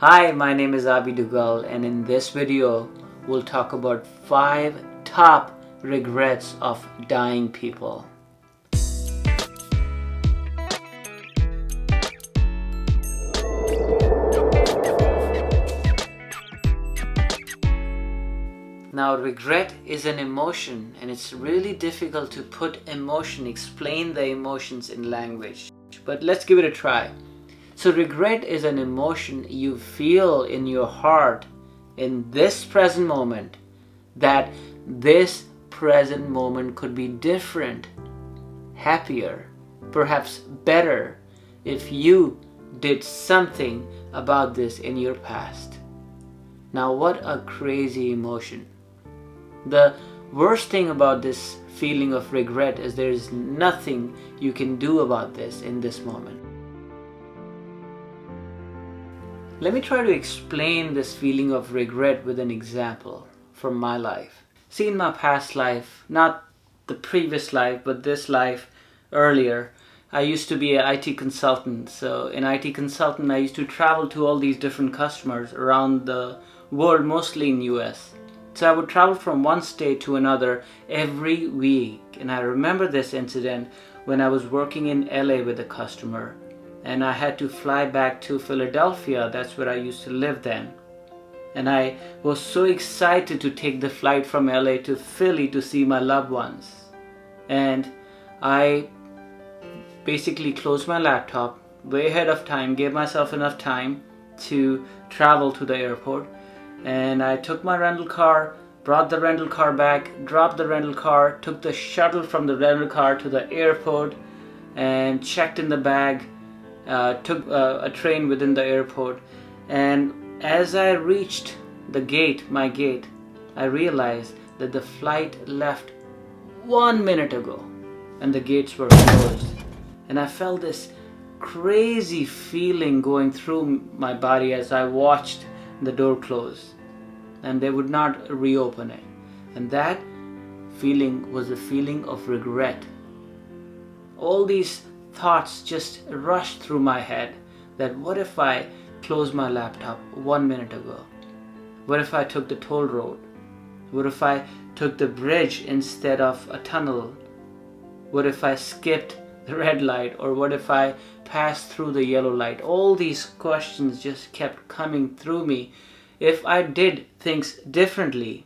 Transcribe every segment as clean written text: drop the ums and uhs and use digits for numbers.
Hi, my name is Abhi and in this video, we'll talk about 5 top regrets of dying people. Now, regret is an emotion, and it's really difficult to explain the emotions in language. But let's give it a try. So regret is an emotion you feel in your heart in this present moment, that this present moment could be different, happier, perhaps better if you did something about this in your past. Now, what a crazy emotion. The worst thing about this feeling of regret is there is nothing you can do about this in this moment. Let me try to explain this feeling of regret with an example from my life. See, in my past life, not the previous life, but this life earlier, I used to be an IT consultant. So in IT consultant, I used to travel to all these different customers around the world, mostly in US. So I would travel from one state to another every week. And I remember this incident when I was working in LA with a customer. And I had to fly back to Philadelphia. That's where I used to live then. And I was so excited to take the flight from LA to Philly to see my loved ones. And I basically closed my laptop way ahead of time, gave myself enough time to travel to the airport. And I took my rental car, brought the rental car back, dropped the rental car, took the shuttle from the rental car to the airport, and checked in the bag. Took a train within the airport, and as I reached my gate, I realized that the flight left 1 minute ago and the gates were closed. And I felt this crazy feeling going through my body as I watched the door close and they would not reopen it. And that feeling was a feeling of regret. All these thoughts just rushed through my head that what if I closed my laptop 1 minute ago? What if I took the toll road? What if I took the bridge instead of a tunnel? What if I skipped the red light? Or what if I passed through the yellow light? All these questions just kept coming through me. If I did things differently,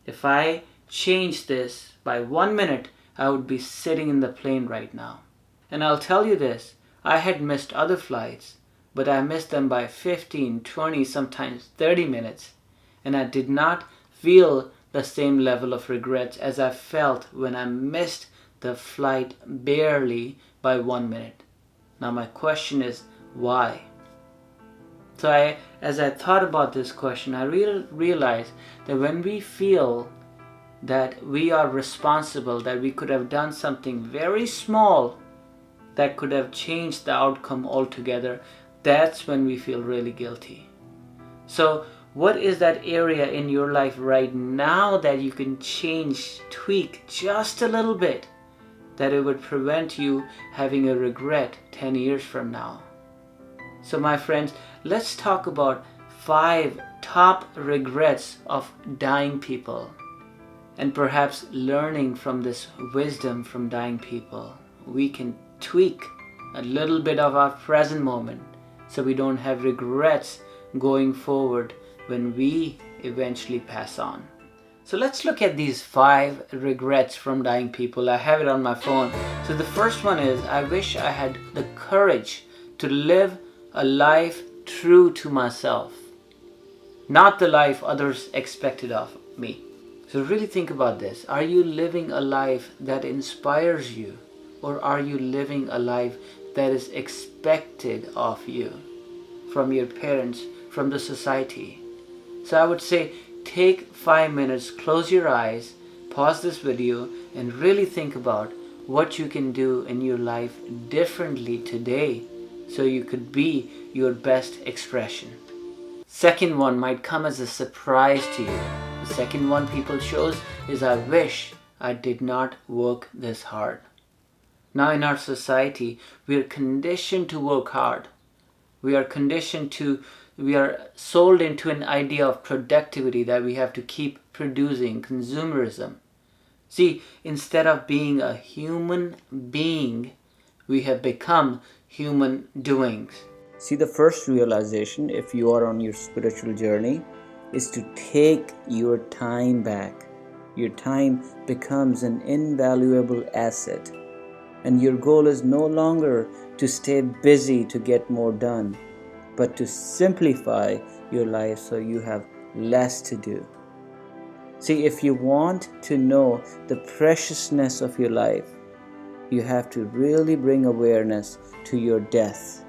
if I changed this by 1 minute, I would be sitting in the plane right now. And I'll tell you this, I had missed other flights, but I missed them by 15, 20, sometimes 30 minutes. And I did not feel the same level of regrets as I felt when I missed the flight barely by 1 minute. Now my question is, why? So as I thought about this question, I realized that when we feel that we are responsible, that we could have done something very small that could have changed the outcome altogether, that's when we feel really guilty. So what is that area in your life right now that you can change, tweak just a little bit, that it would prevent you having a regret 10 years from now? So my friends, let's talk about 5 top regrets of dying people, and perhaps learning from this wisdom from dying people, we can tweak a little bit of our present moment so we don't have regrets going forward when we eventually pass on. So let's look at these 5 regrets from dying people. I have it on my phone. So the first one is, I wish I had the courage to live a life true to myself, not the life others expected of me. So really think about this. Are you living a life that inspires you? Or are you living a life that is expected of you from your parents, from the society? So I would say take 5 minutes, close your eyes, pause this video, and really think about what you can do in your life differently today so you could be your best expression. Second one might come as a surprise to you. The second one people chose is, I wish I did not work this hard. Now in our society, we are conditioned to work hard. We are conditioned to we are sold into an idea of productivity that we have to keep producing, consumerism. See, instead of being a human being, we have become human doings. See, the first realization, if you are on your spiritual journey, is to take your time back. Your time becomes an invaluable asset. And your goal is no longer to stay busy to get more done, but to simplify your life so you have less to do. See, if you want to know the preciousness of your life, you have to really bring awareness to your death.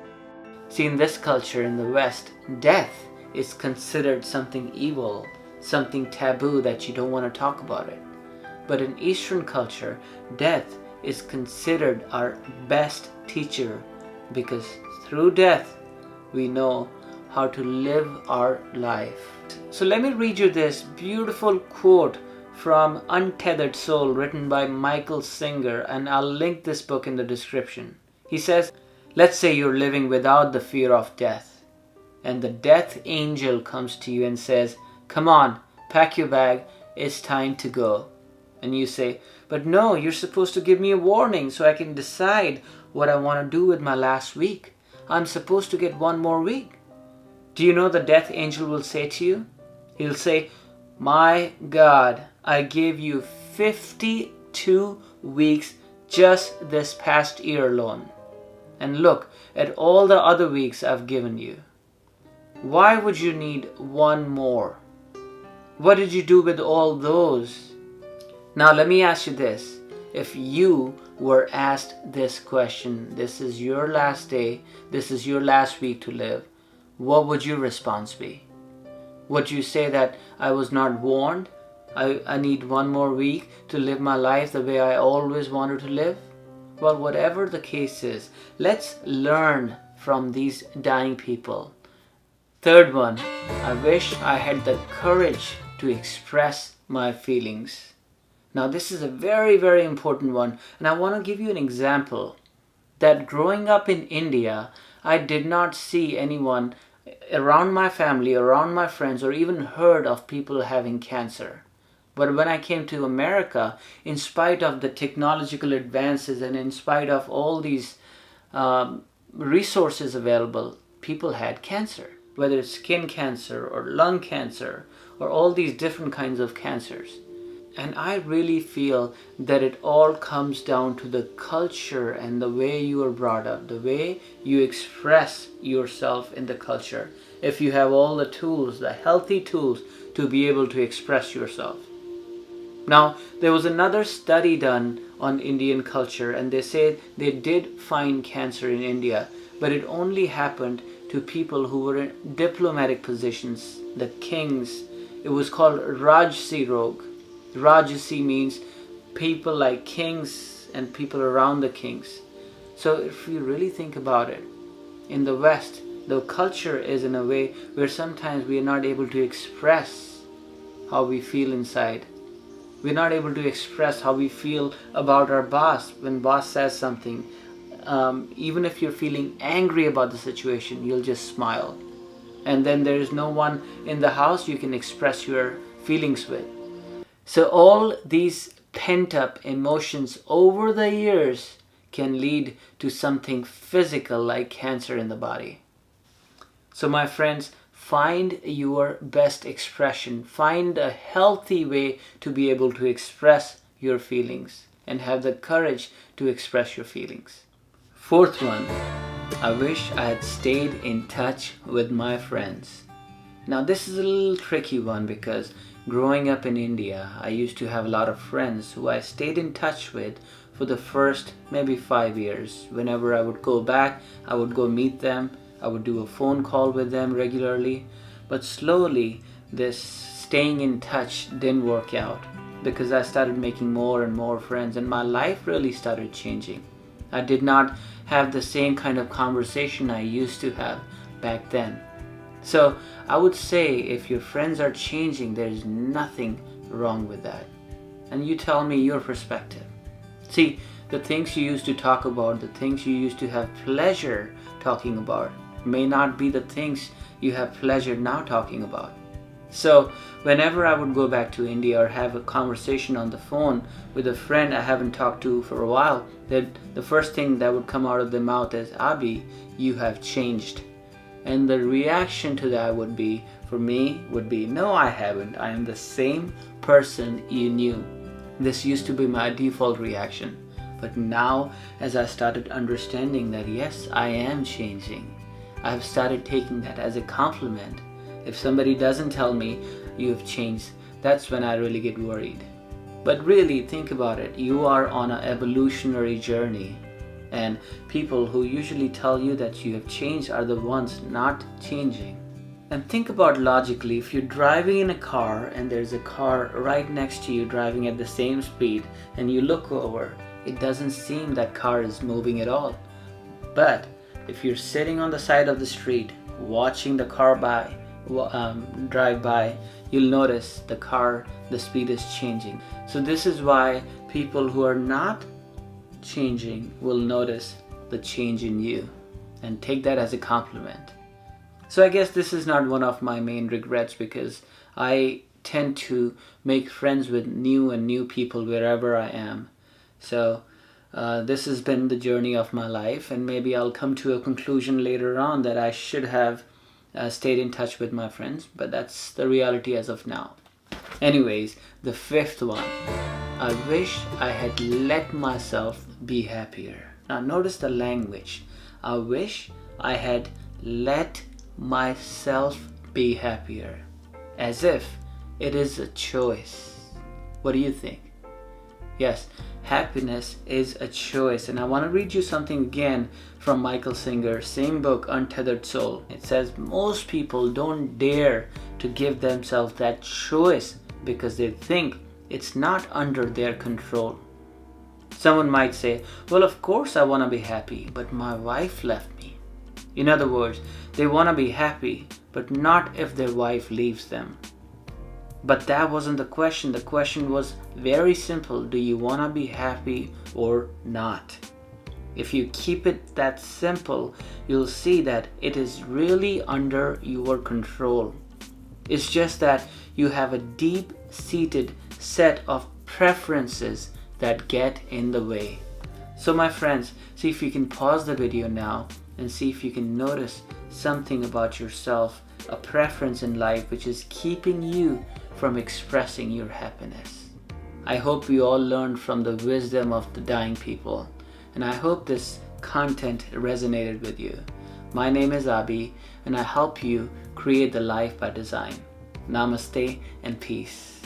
See, in this culture in the West, death is considered something evil, something taboo that you don't want to talk about it. But in Eastern culture, death is considered our best teacher, because through death we know how to live our life. So let me read you this beautiful quote from Untethered Soul, written by Michael Singer, and I'll link this book in the description. He says, let's say you're living without the fear of death, and the death angel comes to you and says, come on, pack your bag, it's time to go. And you say, but no, you're supposed to give me a warning so I can decide what I want to do with my last week. I'm supposed to get one more week. Do you know the death angel will say to you? He'll say, my God, I gave you 52 weeks just this past year alone. And look at all the other weeks I've given you. Why would you need one more? What did you do with all those? Now let me ask you this. If you were asked this question, this is your last day, this is your last week to live, what would your response be? Would you say that I was not warned? I need one more week to live my life the way I always wanted to live? Well, whatever the case is, let's learn from these dying people. Third one, I wish I had the courage to express my feelings. Now this is a very, very important one, and I want to give you an example that growing up in India, I did not see anyone around my family, around my friends, or even heard of people having cancer. But when I came to America, in spite of the technological advances and in spite of all these resources available, people had cancer. Whether it's skin cancer or lung cancer or all these different kinds of cancers. And I really feel that it all comes down to the culture and the way you are brought up, the way you express yourself in the culture. If you have all the tools, the healthy tools to be able to express yourself. Now, there was another study done on Indian culture, and they said they did find cancer in India, but it only happened to people who were in diplomatic positions, the kings. It was called Rajasi Rog. Rajasi means people like kings and people around the kings. So if you really think about it, in the West, the culture is in a way where sometimes we are not able to express how we feel inside. We're not able to express how we feel about our boss when boss says something. Even if you're feeling angry about the situation, you'll just smile. And then there is no one in the house you can express your feelings with. So all these pent-up emotions over the years can lead to something physical like cancer in the body. So my friends, find your best expression. Find a healthy way to be able to express your feelings and have the courage to express your feelings. Fourth one, I wish I had stayed in touch with my friends. Now this is a little tricky one because growing up in India, I used to have a lot of friends who I stayed in touch with for the first maybe 5 years. Whenever I would go back, I would go meet them. I would do a phone call with them regularly. But slowly, this staying in touch didn't work out because I started making more and more friends and my life really started changing. I did not have the same kind of conversation I used to have back then. So I would say if your friends are changing, there's nothing wrong with that. And you tell me your perspective. See, the things you used to talk about, the things you used to have pleasure talking about, may not be the things you have pleasure now talking about. So whenever I would go back to India or have a conversation on the phone with a friend I haven't talked to for a while, the first thing that would come out of their mouth is, Abhi, you have changed. And the reaction to that would be, for me, would be, no, I haven't. I am the same person you knew. This used to be my default reaction. But now, as I started understanding that, yes, I am changing, I've started taking that as a compliment. If somebody doesn't tell me you have changed, that's when I really get worried. But really, think about it. You are on an evolutionary journey. And people who usually tell you that you have changed are the ones not changing. And think about logically, if you're driving in a car and there's a car right next to you driving at the same speed and you look over, it doesn't seem that car is moving at all. But if you're sitting on the side of the street watching the car drive by, you'll notice the speed is changing. So this is why people who are not changing will notice the change in you and take that as a compliment. So I guess this is not one of my main regrets, because I tend to make friends with new people wherever I am. So this has been the journey of my life, and maybe I'll come to a conclusion later on that I should have stayed in touch with my friends, but that's the reality as of now. Anyways, the fifth one. I wish I had let myself be happier. Now notice the language. I wish I had let myself be happier. As if it is a choice. What do you think? Yes, happiness is a choice. And I want to read you something again from Michael Singer's same book, Untethered Soul. It says most people don't dare to give themselves that choice because they think it's not under their control. Someone might say, well, of course I want to be happy, but my wife left me. In other words, they want to be happy, but not if their wife leaves them. But that wasn't the question. The question was very simple. Do you want to be happy or not? If you keep it that simple, you'll see that it is really under your control. It's just that you have a deep-seated set of preferences that get in the way. So my friends, see if you can pause the video now and see if you can notice something about yourself, a preference in life which is keeping you from expressing your happiness. I hope we all learned from the wisdom of the dying people, and I hope this content resonated with you. My name is Abhi, and I help you create the life by design. Namaste and peace.